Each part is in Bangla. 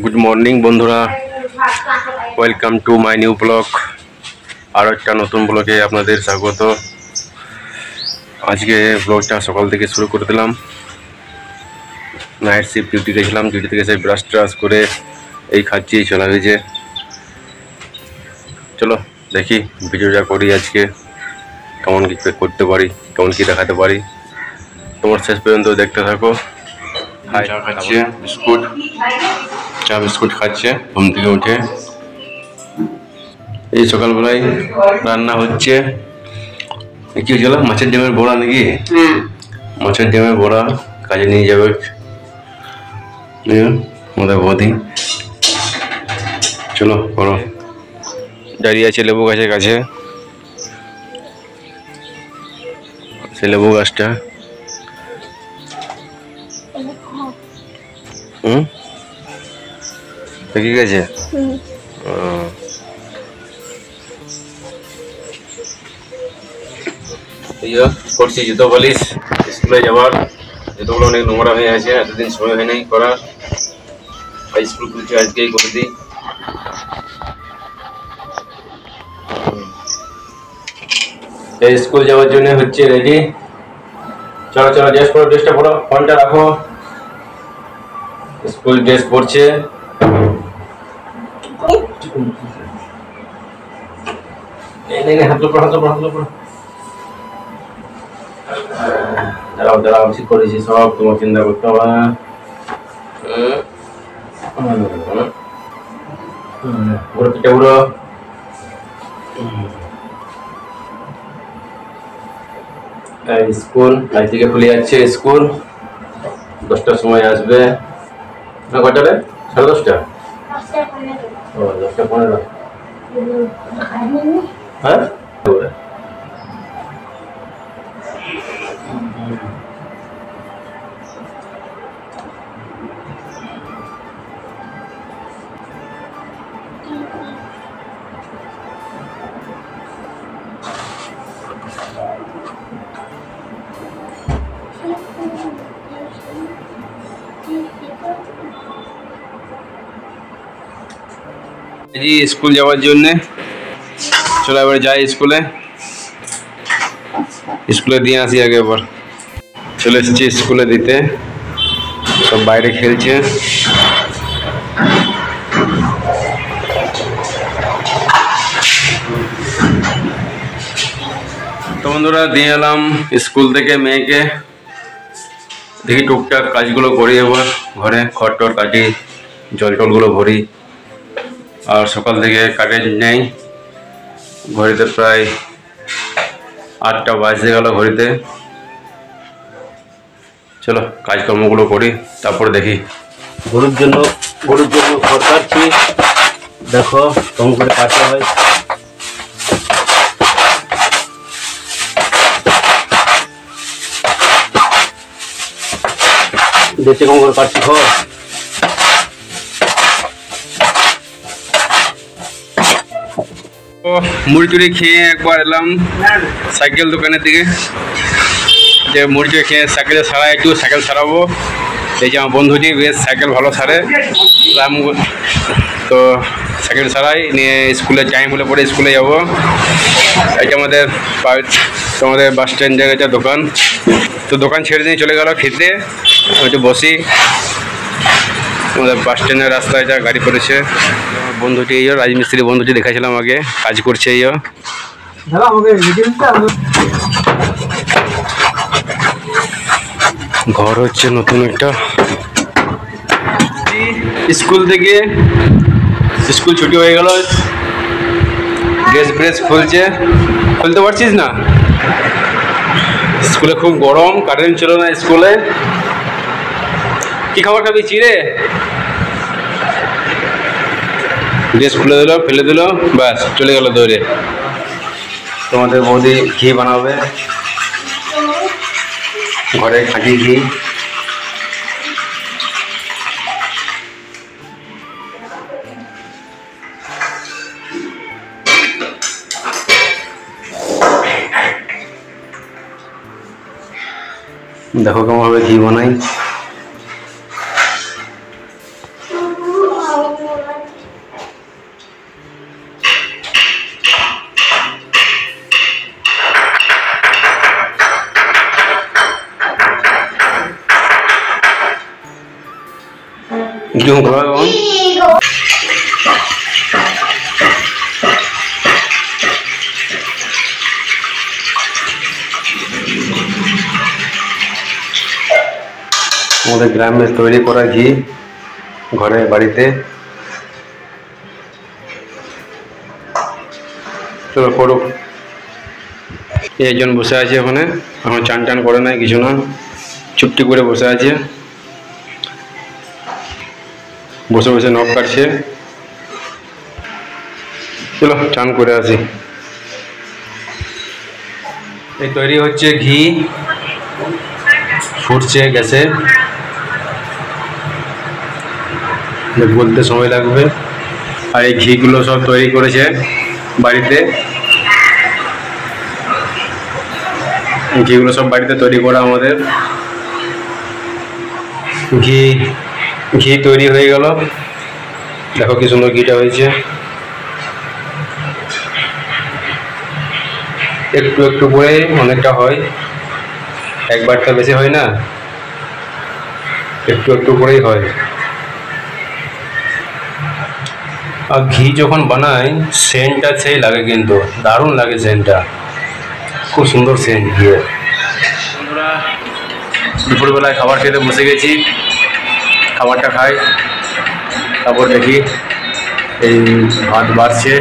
গুড মর্নিং বন্ধুরা, welcome to my new blog. আরও একটা নতুন ব্লগে আপনাদের স্বাগত। আজকে ব্লগটা সকাল থেকে শুরু করে দিলাম। নাইট শিফট ডিউটি গেছিলাম, ডিউটি থেকে এসে ব্রাশ ট্রাশ করে এই খাচ্ছি, চলা হয়েছে। চলো দেখি ভিডিওটা করি আজকে, কেমন কী করতে পারি, কেমন কী দেখাতে পারি। তোমার শেষ পর্যন্ত দেখতে থাকো। চা খাচ্ছে, বিস্কুট, চা বিস্কুট খাচ্ছে ঘুম থেকে উঠে। এই সকালবেলায় রান্না হচ্ছে, কি হয়েছিল, মাছের ডিমের বড়া নাকি? মাছের ডিমের বড়া কাজে নিয়ে যাবে আমাদের বৌদি। চলো করো। দাঁড়িয়ে আছে লেবু গাছের কাছে, সে লেবু গাছটা। ঠিক আছে। করছি জুতো পলিশ, স্কুলে যাওয়ার জুতোগুলো অনেক নোংরা হয়ে আছে, এতদিন সময় হয় নাই করার। স্কুল খুলছে আজকেই করে দিই। এই স্কুল যাওয়ার জন্য হচ্ছে রেডি। চলো চলো, ড্রেস পরো, ড্রেসটা পরো, ফোনটা রাখো। স্কুল ড্রেস পরছে। হাতলো পড়ো, হাতলো পড়ো, হাতলো পড়ো। দাঁড়াও দাঁড়াও, ঠিক করেছি সব, তোমার চিন্তা করতে হবে না। পুরো পিঠে পুরো। স্কুল আজ থেকে খুলে যাচ্ছে, স্কুল 10টার সময় আসবে। কটাবে? 10:30? ও 10:15। হ্যাঁ স্কুল যাওয়ার জন্যে। চলো এবার যাই স্কুলে, স্কুলে দিয়ে আসি আগে। এবার চলে এসেছি স্কুলে দিতে, সব বাইরে খেলছে। তো বন্ধুরা, দিয়ে এলাম স্কুল থেকে মেয়েকে। দেখি টুকটাক কাজগুলো করি, এবার ঘরে খড় টড় কাটি, জল টলগুলো ভরি। আর সকাল থেকে কারেন্ট নেই, ঘড়িতে প্রায় 8টা বাজতে গেল ঘড়িতে। চলো কাজকর্মগুলো করি, তারপরে দেখি। গরুর জন্য খড় কাটছি, দেখো কেমন করে কাটতে হয়। দেখতে কেমন করে কাটছি খড়। মুড়ি টুড়ি খেয়ে একবার এলাম সাইকেল দোকানের দিকে, যে মুড়ি টুড়ি খেয়ে সাইকেলে সারাই, একটু সাইকেল সারাবো। এই যে আমার বন্ধুটি বেশ সাইকেল ভালো সারে, তো সাইকেল সারাই নিয়ে স্কুলে টাইম হলে পরে স্কুলে যাবো। এটা আমাদের বাস স্ট্যান্ডের একটা দোকান, তো দোকান ছেড়ে দিয়ে চলে গেল খেতে। একটু বসি, আমাদের বাস স্ট্যান্ডের রাস্তায় যা গাড়ি পড়েছে। বন্ধুটি এই রাজমিস্ত্রি বন্ধুটি দেখাছিলাম আগে, কাজ করছে। এই ঘর হচ্ছে নতুন একটা। স্কুল থেকে স্কুল ছুটি হয়ে গেল, ড্রেস ফ্রেস খুলতে পারছিস না। স্কুলে খুব গরম, কারেন্ট ছিল না স্কুলে। কি খাবার খাবি? চিড়ে। ড্রেস খুলে দিল, ফেলে দিল, ব্যাস চলে গেল দৌড়ে। তোমাদের বৌদি ঘি বানাবে, ঘরে খাঁটি ঘি। দেখো কেমনভাবে ঘি বানাই। क्यों करो আমাদের গ্রামে তৈরি করা ঘি ঘরে বাড়িতে। চলো করুক। একজন বসে আছে ওখানে, এখন চান টান করে নাই কিছু না, চুপটি করে বসে আছে, বসে বসে নখ কাটছে। চলো চান করে আসি। এই তৈরি হচ্ছে ঘি, ফুটছে গ্যাসে, বলতে সময় লাগবে। আর এই ঘিগুলো সব তৈরি করেছে বাড়িতে, ঘিগুলো সব বাড়িতে তৈরি করা আমাদের। ঘি তৈরি হয়ে গেল, দেখো কি সুন্দর ঘিটা হয়েছে। একটু একটু করে অনেকটা হয়, একবার তো বেশি হয় না, একটু একটু করেই হয়। আর ঘি যখন বানাই সেন্টটা সেই লাগে, কিন্তু দারুণ লাগে সেন্টটা, খুব সুন্দর সেন্ট ঘিয়ের। বন্ধুরা দুপুরবেলায় খাবার খেতে বসে গেছি, খাবারটা খাই, তারপর দেখি এই ভাত বাড়ছে,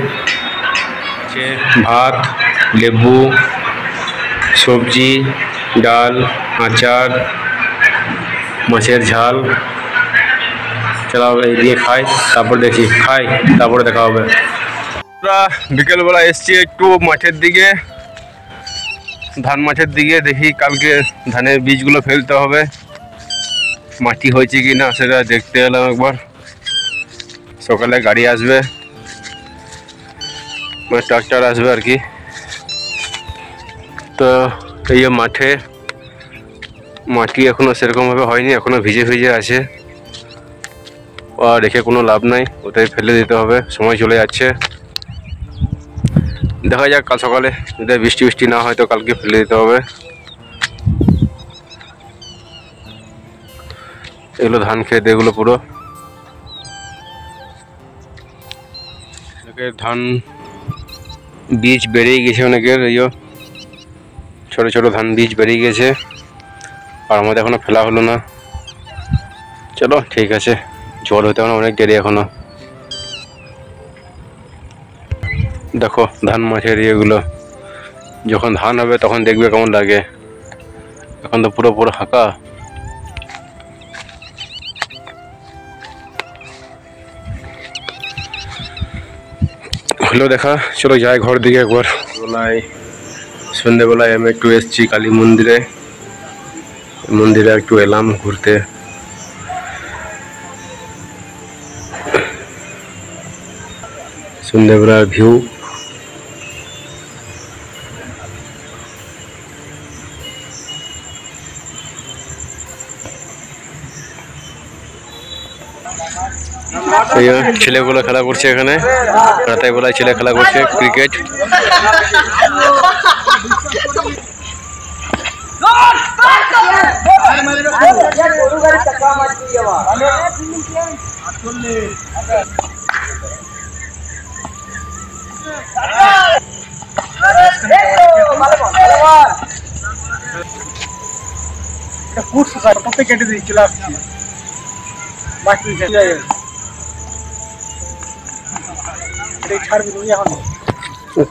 ভাত, লেবু, সবজি, ডাল, আচার, মাছের ঝাল। চলো এই দিয়ে খাই, তারপর দেখি খাই, তারপরে দেখা হবে। আমরা বিকেলবেলা এসছি একটু মাঠের দিকে, ধান মাঠের দিকে। দেখি কালকে ধানের বীজগুলো ফেলতে হবে, মাটি হয়েছে কি না সেটা দেখতে এলাম একবার। সকালে গাড়ি আসবে, ট্রাক্টর আসবে আর কি। তো এই মাটি এখনো সেরকমভাবে হয়নি, এখনো ভিজে ভিজে আছে, আর রেখে কোনো লাভ নাই, ওটাই ফেলে দিতে হবে, সময় চলে যাচ্ছে। দেখা যাক কাল সকালে যদি বৃষ্টি না হয় তো কালকে ফেলে দিতে হবে। এগুলো ধান ক্ষেত, এগুলো পুরো ধান বীজ বেরিয়ে গেছে অনেকের, এই ছোট ছোট ধান বীজ বেরিয়ে গেছে, আর আমাদের এখনো ফেলা হলো না। চলো ঠিক আছে, জল হতে হবে অনেক দেরি এখনো। দেখো ধান মাঠের ইয়েগুলো, যখন ধান হবে তখন দেখবে কেমন লাগে, এখন তো পুরো ফাঁকা। হলো দেখা, চলো যাই ঘর দিকে একবার। সন্ধ্যেবেলায় আমি একটু এসছি কালী মন্দিরে একটু এলাম ঘুরতে। সন্ধ্যেবেলার ভিউ, ছেলেগুলো খেলা করছে এখানে, রাতের বেলায় ছেলে খেলা করছে ক্রিকেট। কেটে দিয়ে চলে আসছি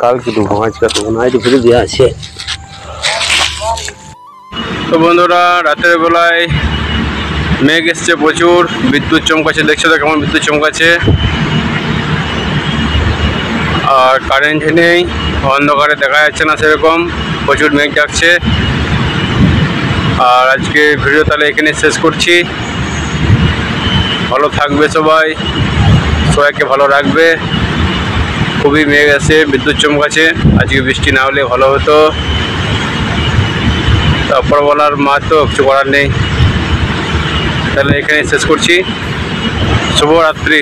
কালকে দেবো, আজকে দেবো না, একটু ফিরে দিয়ে আছে। তো বন্ধুরা রাতের বেলায় মেঘ এসছে প্রচুর, বিদ্যুৎ চমকাচ্ছে, দেখছো তো কেমন বিদ্যুৎ চমকাচ্ছে, আর কারেন্ট নেই, অন্ধকারে দেখা যাচ্ছে না সেরকম, প্রচুর মেঘ ডাকছে। আর আজকে ভিডিও তাহলে এখানে শেষ করছি। ভালো থাকবে সবাইকে ভালো রাখবে। খুবই মেঘ আছে, বিদ্যুৎ চমকাচ্ছে, আজকে বৃষ্টি না হলে ভালো হতো, তারপর বলার মা তো কিছু করার নেই। তাহলে এখানে শেষ করছি, শুভরাত্রি।